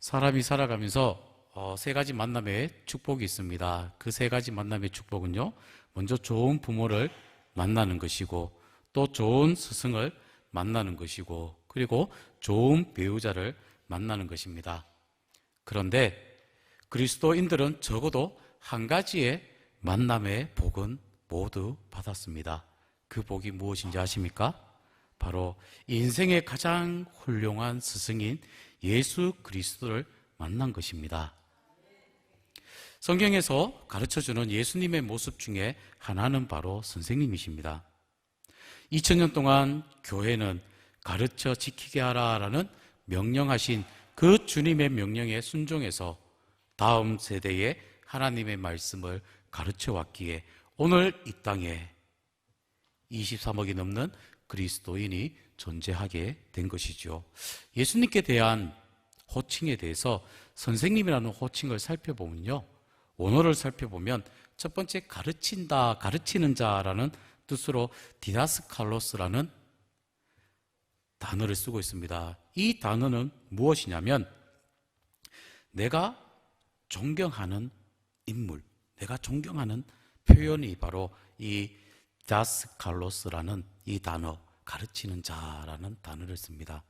사람이 살아가면서 세 가지 만남의 축복이 있습니다. 그 세 가지 만남의 축복은요, 먼저 좋은 부모를 만나는 것이고, 또 좋은 스승을 만나는 것이고, 그리고 좋은 배우자를 만나는 것입니다. 그런데 그리스도인들은 적어도 한 가지의 만남의 복은 모두 받았습니다. 그 복이 무엇인지 아십니까? 바로 인생의 가장 훌륭한 스승인 예수 그리스도를 만난 것입니다. 성경에서 가르쳐주는 예수님의 모습 중에 하나는 바로 선생님이십니다. 2000년 동안 교회는 가르쳐 지키게 하라라는 명령하신 그 주님의 명령에 순종해서 다음 세대에 하나님의 말씀을 가르쳐 왔기에 오늘 이 땅에 23억이 넘는 그리스도인이 존재하게 된 것이죠. 예수님께 대한 호칭에 대해서 선생님이라는 호칭을 살펴보면요, 원어를 살펴보면 첫 번째 가르친다, 가르치는 자라는 뜻으로 디다스칼로스라는 단어를 쓰고 있습니다. 이 단어는 무엇이냐면 내가 존경하는 인물, 내가 존경하는 표현이 바로 이 디다스칼로스라는 이 단어, 가르치는 자라는 단어를 씁니다.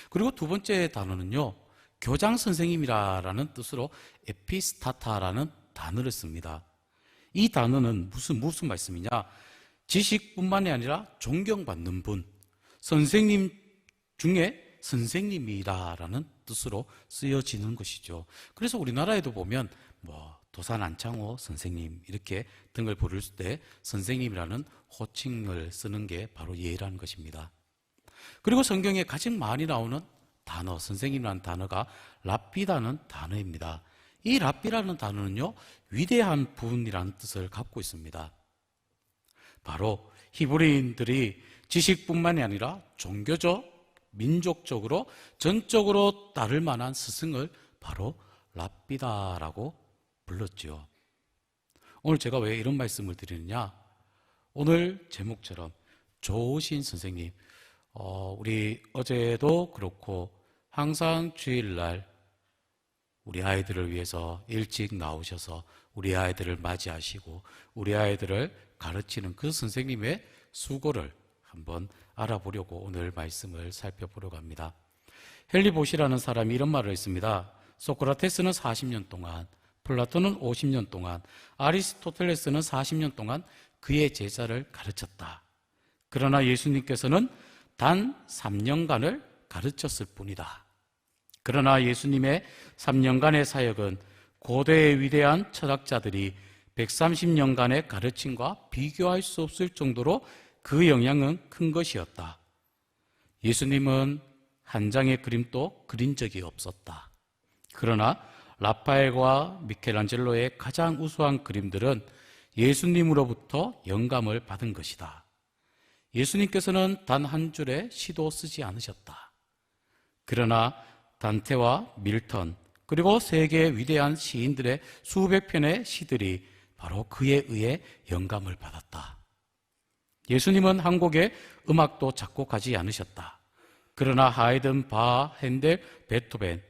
그리고 두 번째 단어는요, 교장 선생님이라는 뜻으로 에피스타타라는 단어를 씁니다. 이 단어는 무슨 말씀이냐? 지식뿐만이 아니라 존경받는 분, 선생님 중에 선생님이라는 뜻으로 쓰여지는 것이죠. 그래서 우리나라에도 보면 도산 안창호 선생님 이렇게 등을 부를 때 선생님이라는 호칭을 쓰는 게 바로 예라는 것입니다. 그리고 성경에 가장 많이 나오는 단어, 선생님이라는 단어가 랍비라는 단어입니다. 이 랍비라는 단어는요, 위대한 분이라는 뜻을 갖고 있습니다. 바로 히브리인들이 지식뿐만이 아니라 종교적, 민족적으로, 전적으로 따를 만한 스승을 바로 랍비다라고 불렀죠. 오늘 제가 왜 이런 말씀을 드리느냐? 오늘 제목처럼 좋으신 선생님, 우리 어제도 그렇고 항상 주일날 우리 아이들을 위해서 일찍 나오셔서 우리 아이들을 맞이하시고 우리 아이들을 가르치는 그 선생님의 수고를 한번 알아보려고 오늘 말씀을 살펴보려고 합니다. 헨리 보시라는 사람이 이런 말을 했습니다. 소크라테스는 40년 동안, 플라톤은 50년 동안, 아리스토텔레스는 40년 동안 그의 제자를 가르쳤다. 그러나 예수님께서는 단 3년간을 가르쳤을 뿐이다. 그러나 예수님의 3년간의 사역은 고대의 위대한 철학자들이 130년간의 가르침과 비교할 수 없을 정도로 그 영향은 큰 것이었다. 예수님은 한 장의 그림도 그린 적이 없었다. 그러나 라파엘과 미켈란젤로의 가장 우수한 그림들은 예수님으로부터 영감을 받은 것이다. 예수님께서는 단 한 줄의 시도 쓰지 않으셨다. 그러나 단테와 밀턴, 그리고 세계의 위대한 시인들의 수백 편의 시들이 바로 그에 의해 영감을 받았다. 예수님은 한 곡의 음악도 작곡하지 않으셨다. 그러나 하이든, 바, 핸델, 베토벤,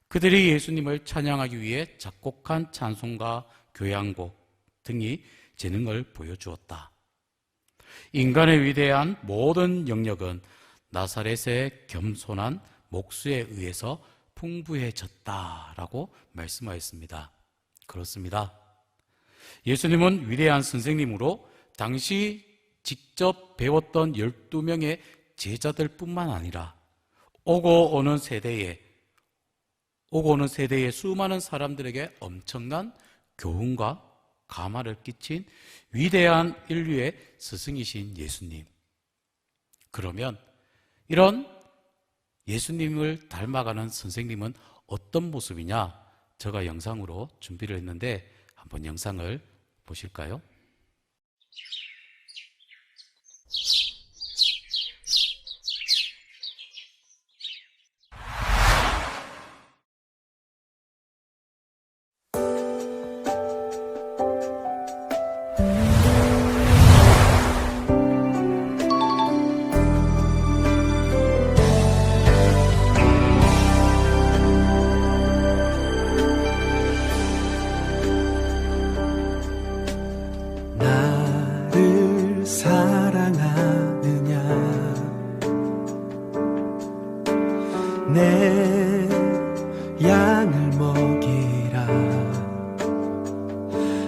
그들이 예수님을 찬양하기 위해 작곡한 찬송가, 교향곡 등이 재능을 보여주었다. 인간의 위대한 모든 영역은 나사렛의 겸손한 목수에 의해서 풍부해졌다라고 말씀하였습니다. 그렇습니다. 예수님은 위대한 선생님으로 당시 직접 배웠던 12명의 제자들 뿐만 아니라 오고 오는 세대의 수많은 사람들에게 엄청난 교훈과 감화를 끼친 위대한 인류의 스승이신 예수님. 그러면 이런 예수님을 닮아가는 선생님은 어떤 모습이냐? 제가 영상으로 준비를 했는데 한번 영상을 보실까요? 내 양을 먹이라.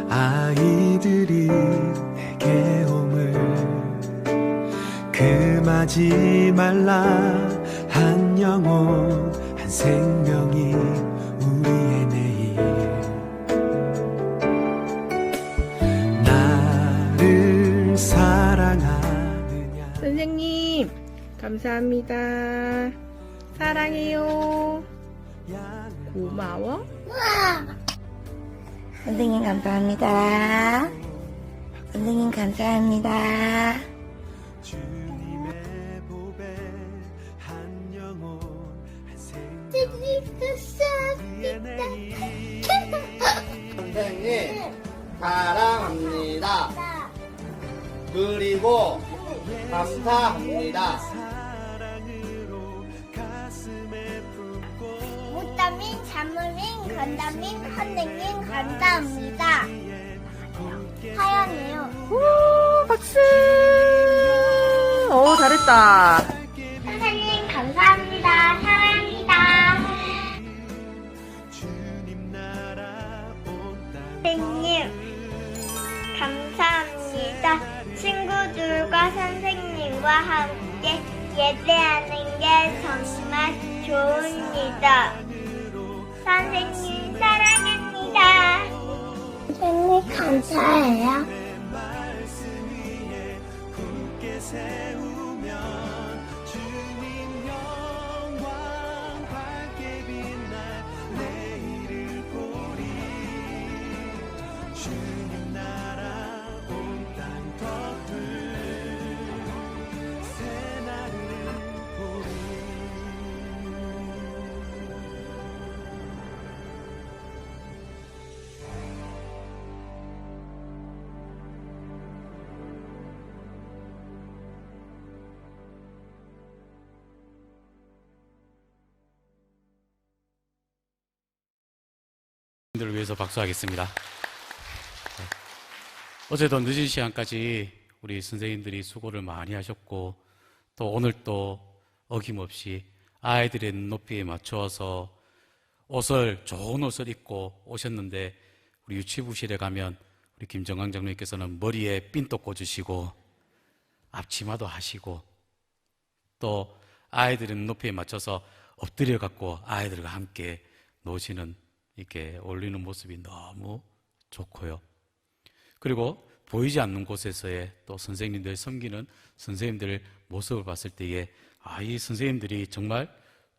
아이들이 내게 옴을 금하지 말라. 한 영혼 한 생명이 우리의 내일. 나를 사랑하느냐. 선생님, 감사합니다. 사랑해요. 고마워. 선생님 감사합니다. 선생님 감사합니다. 주님의 보배 한 영혼 한 생명 우리의 내일. 선생님 사랑합니다. 그리고 감사합니다. 사랑으로 가슴에 품고 못다민, 자물민, 건다민, 선생님 감사합니다. 사연이요. 우, 박수! 오, 잘했다. 선생님 감사합니다. 사랑합니다. 주님 나라 온땅 선생님 감사합니다. 친구들과 선생님과 함께 예배하는 게 정말 좋습니다. 선생님 사랑합니다. 선생님 감사해요. 말씀 위에 굳게 세우면 주님 영광 밝게 빛날 내일을 보리. 주님 나라 온 땅 덮을 새날을 보리. 들 위해서 박수하겠습니다. 어제도 늦은 시간까지 우리 선생님들이 수고를 많이 하셨고, 또 오늘 또 어김없이 아이들의 눈높이에 맞춰서 좋은 옷을 입고 오셨는데, 우리 유치부실에 가면 우리 김정강 장로님께서는 머리에 핀도 꽂으시고 앞치마도 하시고, 또 아이들의 눈높이에 맞춰서 엎드려 갖고 아이들과 함께 노시는 이렇게 어울리는 모습이 너무 좋고요. 그리고 보이지 않는 곳에서의 또 선생님들 섬기는 선생님들 모습을 봤을 때에 이 선생님들이 정말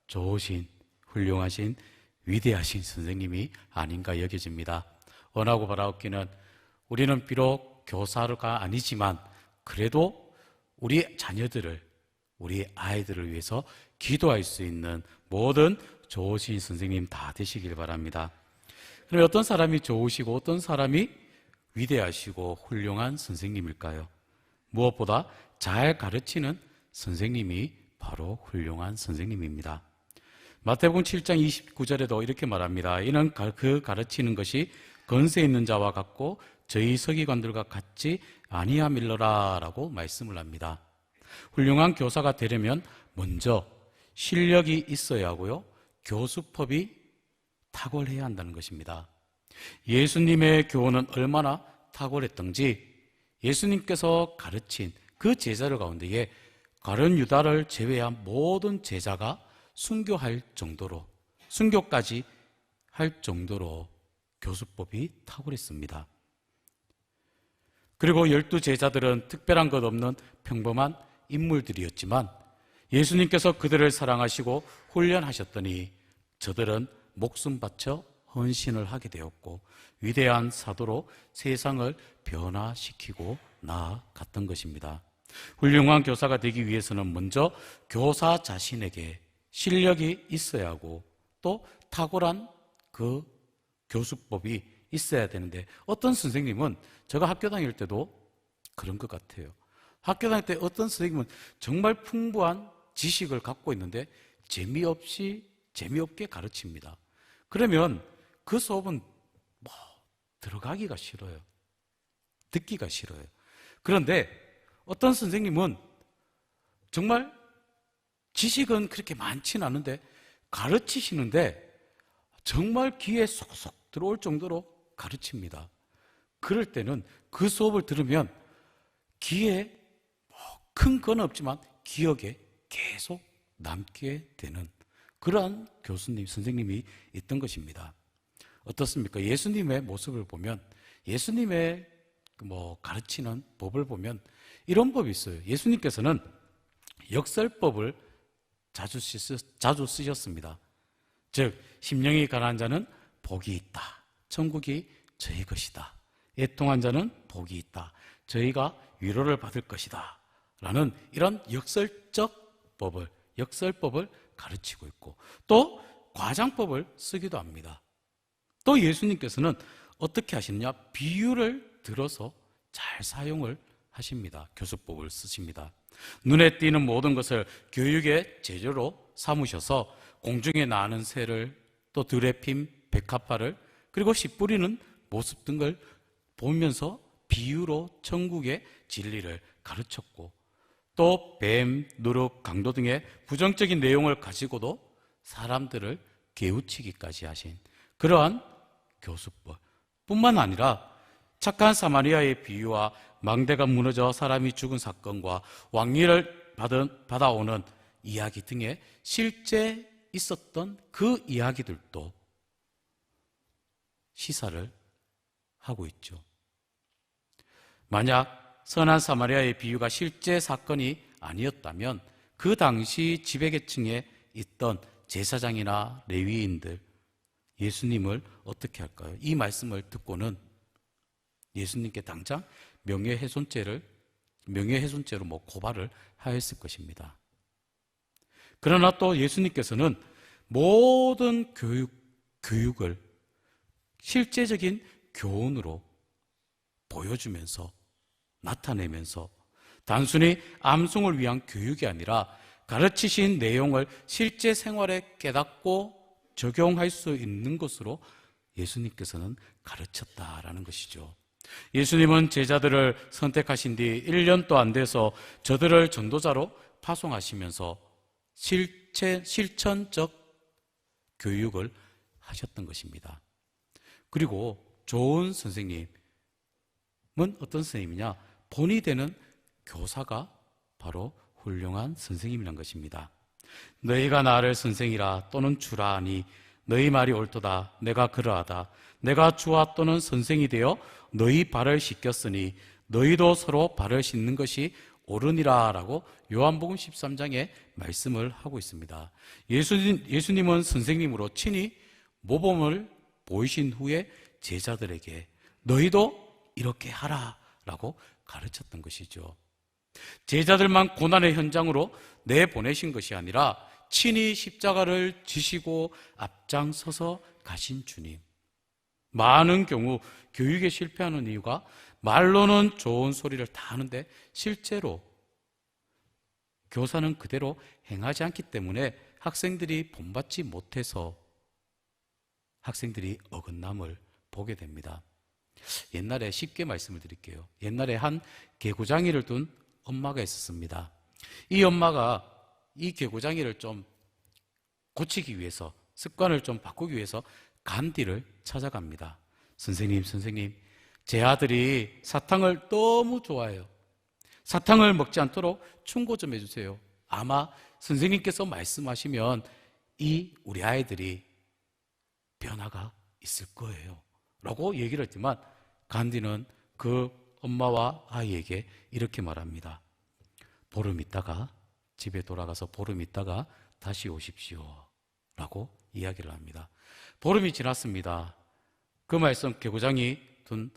좋으신, 훌륭하신, 위대하신 선생님이 아닌가 여겨집니다. 원하고 바라옵기는 우리는 비록 교사가 아니지만 그래도 우리 자녀들을, 우리 아이들을 위해서 기도할 수 있는 모든 좋으신 선생님 다 되시길 바랍니다. 그럼 어떤 사람이 좋으시고 어떤 사람이 위대하시고 훌륭한 선생님일까요? 무엇보다 잘 가르치는 선생님이 바로 훌륭한 선생님입니다. 마태복음 7장 29절에도 이렇게 말합니다. 이는 그 가르치는 것이 건세 있는 자와 같고 저희 서기관들과 같지 아니함일러라 라고 말씀을 합니다. 훌륭한 교사가 되려면 먼저 실력이 있어야 하고요, 교수법이 탁월해야 한다는 것입니다. 예수님의 교훈은 얼마나 탁월했던지 예수님께서 가르친 그 제자들 가운데에 가룟 유다를 제외한 모든 제자가 순교할 정도로, 순교까지 할 정도로 교수법이 탁월했습니다. 그리고 12 제자들은 특별한 것 없는 평범한 인물들이었지만 예수님께서 그들을 사랑하시고 훈련하셨더니 저들은 목숨 바쳐 헌신을 하게 되었고 위대한 사도로 세상을 변화시키고 나아갔던 것입니다. 훌륭한 교사가 되기 위해서는 먼저 교사 자신에게 실력이 있어야 하고 또 탁월한 그 교수법이 있어야 되는데, 어떤 선생님은 제가 학교 다닐 때도 그런 것 같아요. 학교 다닐 때 어떤 선생님은 정말 풍부한 지식을 갖고 있는데 재미없게 가르칩니다. 그러면 그 수업은 들어가기가 싫어요. 듣기가 싫어요. 그런데 어떤 선생님은 정말 지식은 그렇게 많지는 않은데 가르치시는데 정말 귀에 쏙쏙 들어올 정도로 가르칩니다. 그럴 때는 그 수업을 들으면 귀에 큰 건 없지만 기억에 계속 남게 되는 그러한 교수님, 선생님이 있던 것입니다. 어떻습니까? 예수님의 모습을 보면, 예수님의 가르치는 법을 보면 이런 법이 있어요. 예수님께서는 역설법을 자주 쓰셨습니다. 즉, 심령이 가난한 자는 복이 있다. 천국이 저희 것이다. 애통한 자는 복이 있다. 저희가 위로를 받을 것이다. 라는 이런 역설법을 가르치고 있고, 또 과장법을 쓰기도 합니다. 또 예수님께서는 어떻게 하시느냐? 비유를 들어서 잘 사용을 하십니다. 교수법을 쓰십니다. 눈에 띄는 모든 것을 교육의 재료로 삼으셔서 공중에 나는 새를, 또 들에 핀 백합화를, 그리고 씨 뿌리는 모습 등을 보면서 비유로 천국의 진리를 가르쳤고, 또 뱀, 누룩, 강도 등의 부정적인 내용을 가지고도 사람들을 깨우치기까지 하신 그러한 교수법 뿐만 아니라 착한 사마리아의 비유와 망대가 무너져 사람이 죽은 사건과 왕위를 받아오는 이야기 등의 실제 있었던 그 이야기들도 시사를 하고 있죠. 만약 선한 사마리아의 비유가 실제 사건이 아니었다면 그 당시 지배계층에 있던 제사장이나 레위인들, 예수님을 어떻게 할까요? 이 말씀을 듣고는 예수님께 당장 명예훼손죄로 고발을 하였을 것입니다. 그러나 또 예수님께서는 모든 교육을 실제적인 교훈으로 보여주면서 나타내면서 단순히 암송을 위한 교육이 아니라 가르치신 내용을 실제 생활에 깨닫고 적용할 수 있는 것으로 예수님께서는 가르쳤다라는 것이죠. 예수님은 제자들을 선택하신 뒤 1년도 안 돼서 저들을 전도자로 파송하시면서 실천적 교육을 하셨던 것입니다. 그리고 좋은 선생님은 어떤 선생님이냐? 본이 되는 교사가 바로 훌륭한 선생님이란 것입니다. 너희가 나를 선생이라 또는 주라 하니 너희 말이 옳도다. 내가 그러하다. 내가 주와 또는 선생이 되어 너희 발을 씻겼으니 너희도 서로 발을 씻는 것이 옳으니라 라고 요한복음 13장에 말씀을 하고 있습니다. 예수님은 선생님으로 친히 모범을 보이신 후에 제자들에게 너희도 이렇게 하라 라고 가르쳤던 것이죠. 제자들만 고난의 현장으로 내보내신 것이 아니라 친히 십자가를 지시고 앞장서서 가신 주님. 많은 경우 교육에 실패하는 이유가 말로는 좋은 소리를 다 하는데 실제로 교사는 그대로 행하지 않기 때문에 학생들이 본받지 못해서 학생들이 어긋남을 보게 됩니다. 옛날에 쉽게 말씀을 드릴게요. 옛날에 한 개구장이를 둔 엄마가 있었습니다. 이 엄마가 이 개구장이를 좀 고치기 위해서, 습관을 좀 바꾸기 위해서 간디를 찾아갑니다. 선생님, 제 아들이 사탕을 너무 좋아해요. 사탕을 먹지 않도록 충고 좀 해주세요. 아마 선생님께서 말씀하시면 우리 아이들이 변화가 있을 거예요 라고 얘기를 했지만 간디는 그 엄마와 아이에게 이렇게 말합니다. 보름 있다가 집에 돌아가서 보름 있다가 다시 오십시오 라고 이야기를 합니다. 보름이 지났습니다. 그 말씀 개구장이 둔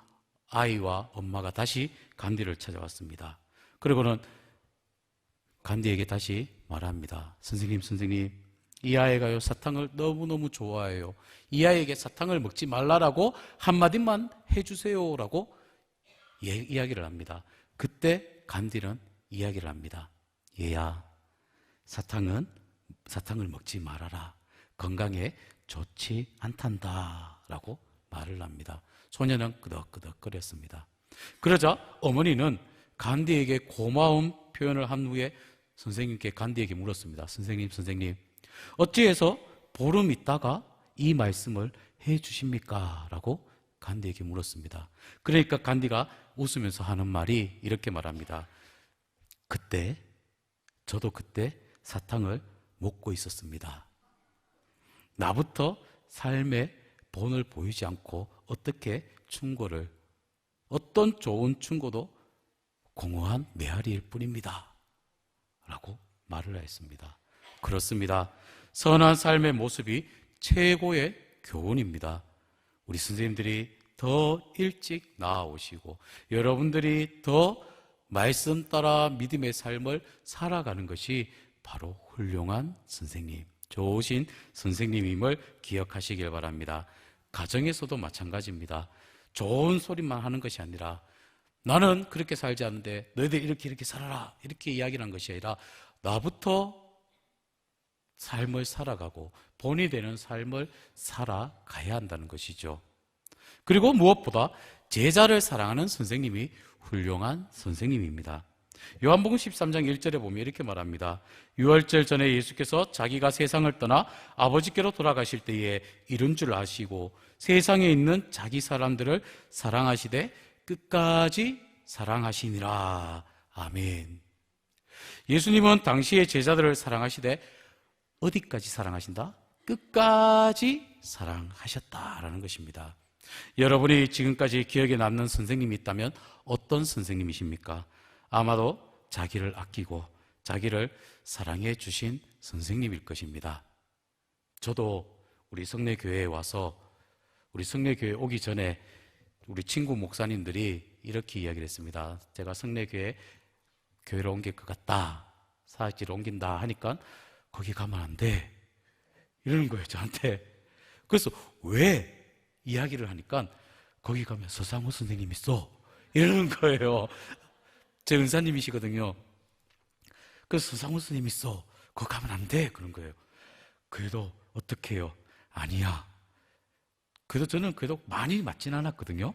아이와 엄마가 다시 간디를 찾아왔습니다. 그리고는 간디에게 다시 말합니다. 선생님, 이 아이가요 사탕을 너무너무 좋아해요. 이 아이에게 사탕을 먹지 말라라고 한마디만 해주세요 라고 이야기를 합니다. 그때 간디는 이야기를 합니다. 얘야, 사탕을 먹지 말아라. 건강에 좋지 않단다 라고 말을 합니다. 소녀는 끄덕끄덕거렸습니다. 그러자 어머니는 간디에게 고마운 표현을 한 후에 선생님께 간디에게 물었습니다. 선생님, 어찌해서 보름 있다가 이 말씀을 해 주십니까? 라고 간디에게 물었습니다. 그러니까 간디가 웃으면서 하는 말이 이렇게 말합니다. 저도 그때 사탕을 먹고 있었습니다. 나부터 삶의 본을 보이지 않고 어떻게 어떤 좋은 충고도 공허한 메아리일 뿐입니다. 라고 말을 했습니다. 그렇습니다. 선한 삶의 모습이 최고의 교훈입니다. 우리 선생님들이 더 일찍 나아오시고 여러분들이 더 말씀 따라 믿음의 삶을 살아가는 것이 바로 훌륭한 선생님, 좋으신 선생님임을 기억하시길 바랍니다. 가정에서도 마찬가지입니다. 좋은 소리만 하는 것이 아니라 나는 그렇게 살지 않는데 너희들 이렇게 살아라 이렇게 이야기를 한 것이 아니라 나부터 삶을 살아가고 본이 되는 삶을 살아가야 한다는 것이죠. 그리고 무엇보다 제자를 사랑하는 선생님이 훌륭한 선생님입니다. 요한복음 13장 1절에 보면 이렇게 말합니다. 유월절 전에 예수께서 자기가 세상을 떠나 아버지께로 돌아가실 때에 이룬 줄 아시고 세상에 있는 자기 사람들을 사랑하시되 끝까지 사랑하시니라. 아멘. 예수님은 당시의 제자들을 사랑하시되 어디까지 사랑하신다? 끝까지 사랑하셨다라는 것입니다. 여러분이 지금까지 기억에 남는 선생님이 있다면 어떤 선생님이십니까? 아마도 자기를 아끼고 자기를 사랑해 주신 선생님일 것입니다. 저도 우리 성례교회에 와서 우리 성례교회 오기 전에 우리 친구 목사님들이 이렇게 이야기를 했습니다. 제가 교회로 옮길 것 같다, 사역지를 옮긴다 하니까 거기 가면 안 돼 이러는 거예요, 저한테. 그래서 왜 이야기를 하니까 거기 가면 서상호 선생님 있어 이러는 거예요. 제 은사님이시거든요. 그래서 서상호 선생님 있어, 거기 가면 안 돼 그런 거예요. 그래도 어떻게 해요? 아니야. 그래도 저는 많이 맞진 않았거든요.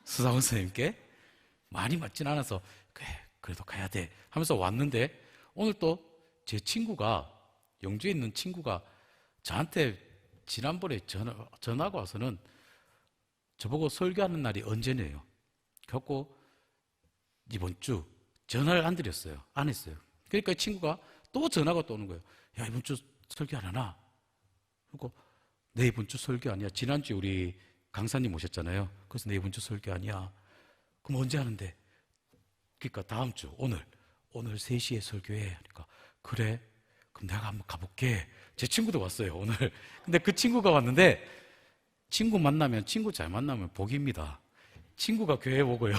서상호 선생님께 많이 맞진 않아서 그래도 가야 돼 하면서 왔는데 오늘 또 제 친구가, 영주에 있는 친구가 저한테 지난번에 전화가 와서는 저보고 설교하는 날이 언제네요. 그래갖고 이번 주 전화를 안 드렸어요. 안 했어요. 그러니까 친구가 또 전화가 또 오는 거예요. 야, 이번 주 설교 안 하나? 그리고 네, 이번 주 설교 아니야. 지난주에 우리 강사님 오셨잖아요. 그래서 네, 이번 주 설교 아니야. 그럼 언제 하는데? 그러니까 다음 주 오늘 3시에 설교해. 그러니까 그래, 그럼 내가 한번 가볼게. 제 친구도 왔어요, 오늘. 근데 그 친구가 왔는데 친구 잘 만나면 복입니다. 친구가 교회 오고요.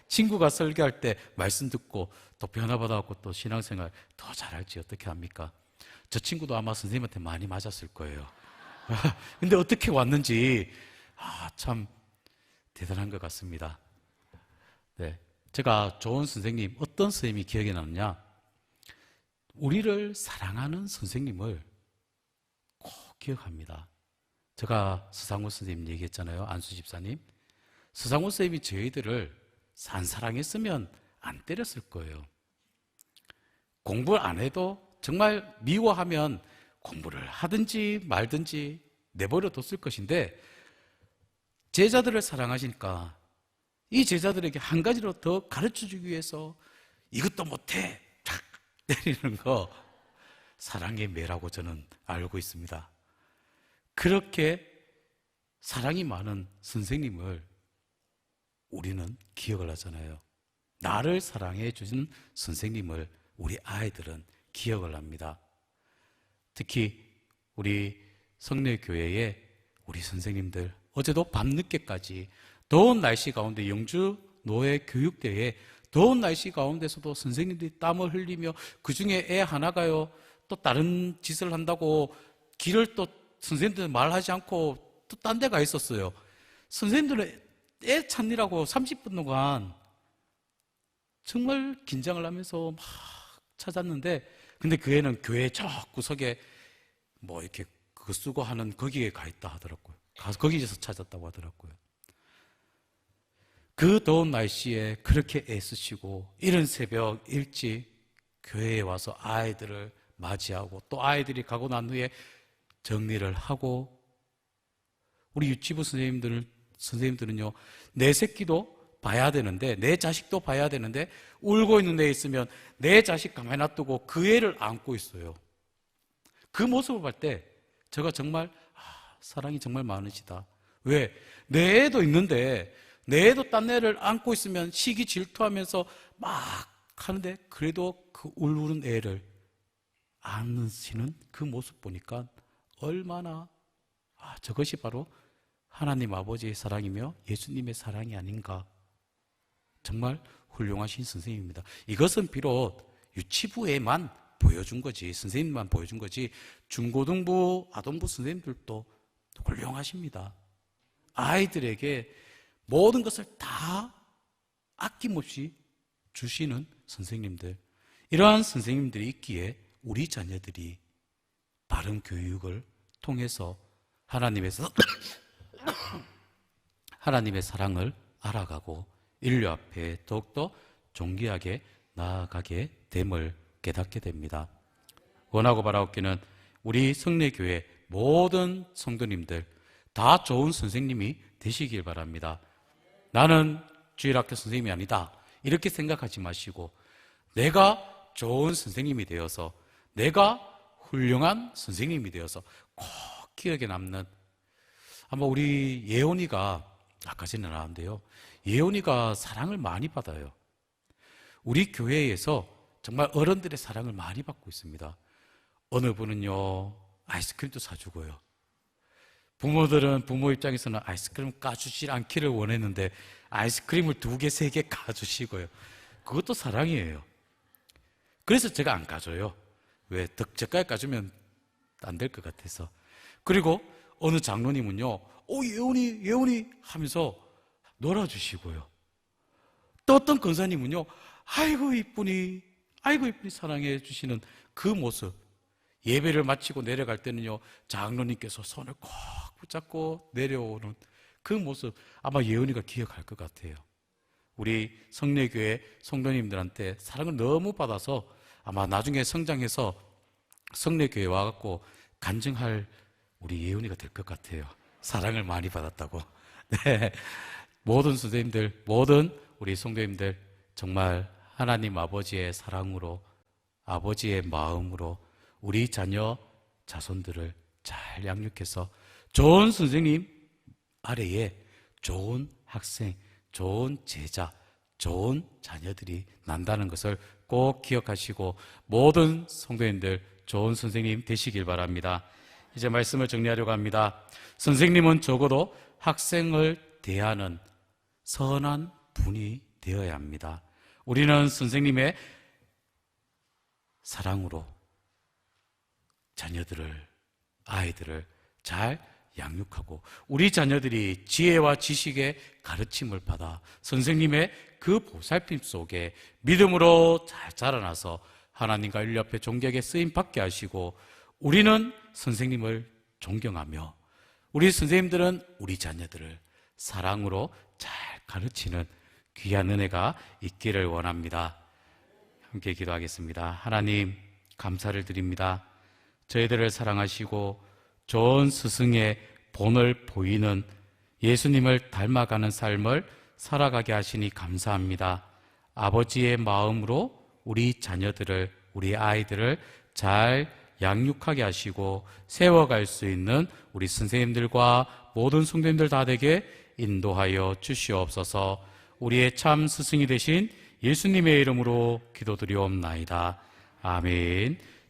친구가 설교할 때 말씀 듣고 또 변화 받아갖고 또 신앙생활 더 잘할지 어떻게 합니까? 저 친구도 아마 선생님한테 많이 맞았을 거예요. 근데 어떻게 왔는지 참 대단한 것 같습니다. 네, 제가 좋은 선생님, 어떤 선생님이 기억에 남느냐? 우리를 사랑하는 선생님을 꼭 기억합니다. 제가 서상호 선생님 얘기했잖아요. 안수 집사님. 서상호 선생님이 저희들을 안 사랑했으면 안 때렸을 거예요. 공부를 안 해도 정말 미워하면 공부를 하든지 말든지 내버려 뒀을 것인데 제자들을 사랑하시니까 이 제자들에게 한 가지로 더 가르쳐주기 위해서 이것도 못해 탁 때리는 거 사랑의 매라고 저는 알고 있습니다. 그렇게 사랑이 많은 선생님을 우리는 기억을 하잖아요. 나를 사랑해 주신 선생님을 우리 아이들은 기억을 합니다. 특히 우리 성례교회의 우리 선생님들, 어제도 밤늦게까지 더운 날씨 가운데 영주 노예 교육대회에 더운 날씨 가운데서도 선생님들이 땀을 흘리며 그중에 애 하나가요 또 다른 짓을 한다고 길을 또 선생님들 말하지 않고 또 딴 데 가 있었어요. 선생님들은 애 찾느라고 30분 동안 정말 긴장을 하면서 막 찾았는데 근데 그 애는 교회 저 구석에 뭐 이렇게 그거 쓰고 하는 거기에 가 있다 하더라고요. 가서 거기에서 찾았다고 하더라고요. 그 더운 날씨에 그렇게 애쓰시고 이른 새벽 일찍 교회에 와서 아이들을 맞이하고 또 아이들이 가고 난 후에 정리를 하고, 우리 유치부 선생님들은요, 내 새끼도 봐야 되는데, 내 자식도 봐야 되는데, 울고 있는 애 있으면 내 자식 가만히 놔두고 그 애를 안고 있어요. 그 모습을 볼 때 제가 정말 사랑이 정말 많으시다. 왜? 내 애도 있는데 내 애도 딴 애를 안고 있으면 시기 질투하면서 막 하는데 그래도 그 울는 애를 안으시는 그 모습 보니까 얼마나 저것이 바로 하나님 아버지의 사랑이며 예수님의 사랑이 아닌가. 정말 훌륭하신 선생님입니다. 이것은 비록 유치부에만 보여준 거지, 선생님만 보여준 거지, 중고등부, 아동부 선생님들도 훌륭하십니다. 아이들에게 모든 것을 다 아낌없이 주시는 선생님들, 이러한 선생님들이 있기에 우리 자녀들이 바른 교육을 통해서 하나님의 사랑을 알아가고 인류 앞에 더욱더 존귀하게 나아가게 됨을 깨닫게 됩니다. 원하고 바라옵기는 우리 성례교회 모든 성도님들 다 좋은 선생님이 되시길 바랍니다. 나는 주일학교 선생님이 아니다, 이렇게 생각하지 마시고 내가 좋은 선생님이 되어서, 내가 훌륭한 선생님이 되어서 꼭 기억에 남는, 아마 우리 예원이가 아까 전에 나왔는데요, 예원이가 사랑을 많이 받아요. 우리 교회에서 정말 어른들의 사랑을 많이 받고 있습니다. 어느 분은요 아이스크림도 사주고요, 부모들은 부모 입장에서는 아이스크림 까주지 않기를 원했는데 아이스크림을 2개, 3개 까주시고요. 그것도 사랑이에요. 그래서 제가 안 까줘요. 왜? 덕적까지 까주면 안 될 것 같아서. 그리고 어느 장로님은요, 예원이 하면서 놀아주시고요. 또 어떤 권사님은요, 아이고 이쁘니 사랑해 주시는 그 모습, 예배를 마치고 내려갈 때는요 장로님께서 손을 꼭 붙잡고 내려오는 그 모습, 아마 예은이가 기억할 것 같아요. 우리 성례교회 성도님들한테 사랑을 너무 받아서 아마 나중에 성장해서 성례교회 와갖고 간증할 우리 예은이가 될 것 같아요. 사랑을 많이 받았다고. 네. 모든 선생님들, 모든 우리 성도님들 정말 하나님 아버지의 사랑으로, 아버지의 마음으로 우리 자녀, 자손들을 잘 양육해서 좋은 선생님 아래에 좋은 학생, 좋은 제자, 좋은 자녀들이 난다는 것을 꼭 기억하시고 모든 성도님들 좋은 선생님 되시길 바랍니다. 이제 말씀을 정리하려고 합니다. 선생님은 적어도 학생을 대하는 선한 분이 되어야 합니다. 우리는 선생님의 사랑으로 자녀들을, 아이들을 잘 양육하고 우리 자녀들이 지혜와 지식의 가르침을 받아 선생님의 그 보살핌 속에 믿음으로 잘 자라나서 하나님과 인류 앞에 존경에 쓰임 받게 하시고, 우리는 선생님을 존경하며 우리 선생님들은 우리 자녀들을 사랑으로 잘 가르치는 귀한 은혜가 있기를 원합니다. 함께 기도하겠습니다. 하나님, 감사를 드립니다. 저희들을 사랑하시고 좋은 스승의 본을 보이는 예수님을 닮아가는 삶을 살아가게 하시니 감사합니다. 아버지의 마음으로 우리 자녀들을, 우리 아이들을 잘 양육하게 하시고 세워갈 수 있는 우리 선생님들과 모든 성도님들 다 되게 인도하여 주시옵소서. 우리의 참 스승이 되신 예수님의 이름으로 기도드리옵나이다. 아멘.